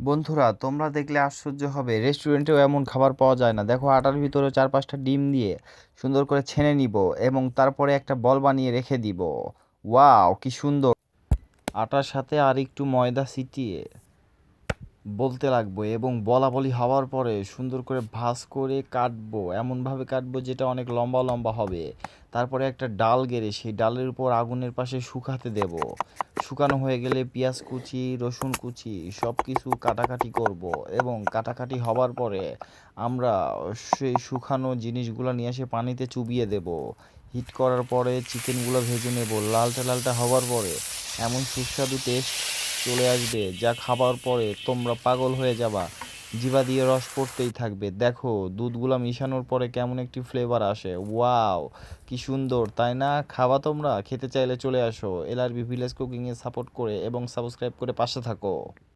বন্ধুরা, তোমরা দেখলে আশ্চর্য হবে, রেস্টুরেন্টেও এমন খাবার পাওয়া যায় না। দেখো, আটার ভিতরে 4-5টা ডিম দিয়ে সুন্দর করে ছেনে নিব এবং তারপরে একটা বল বানিয়ে রেখে দিব। ওয়াও, কি সুন্দর! আটার সাথে আর একটু ময়দা ছিটিয়ে বলতে লাগবো এবং বলা বলি হওয়ার পরে সুন্দর করে ভাঁজ করে কাটবো, এমনভাবে কাটবো যেটা অনেক লম্বা লম্বা হবে। তারপরে একটা ডাল গেড়ে সেই ডালের উপর আগুনের পাশে শুকাতে দেব। শুকানো হয়ে গেলে পেঁয়াজ কুচি, রসুন কুচি সব কিছু কাটাকাটি করব এবং কাটাকাটি হবার পরে আমরা সেই শুকানো জিনিসগুলো নিয়ে এসে পানিতে চুবিয়ে দেব। হিট করার পরে চিকেনগুলো ভেজে নেব লালটা লালটা হওয়ার পরে। এমন সুস্বাদু টেস্ট চলে আসবে যা খাবার পরে তোমরা পাগল হয়ে যাবা, জিভা দিয়ে রস পড়তেই থাকবে। দেখো, দুধগুলা মিশানোর পরে কেমন একটি ফ্লেভার আসে। ওয়াও, কি সুন্দর, তাই না? খাবা তোমরা? খেতে চাইলে চলে আসো এলআরবি ভিলেজ কুকিংয়ে সাপোর্ট করে এবং সাবস্ক্রাইব করে পাশে থাকো।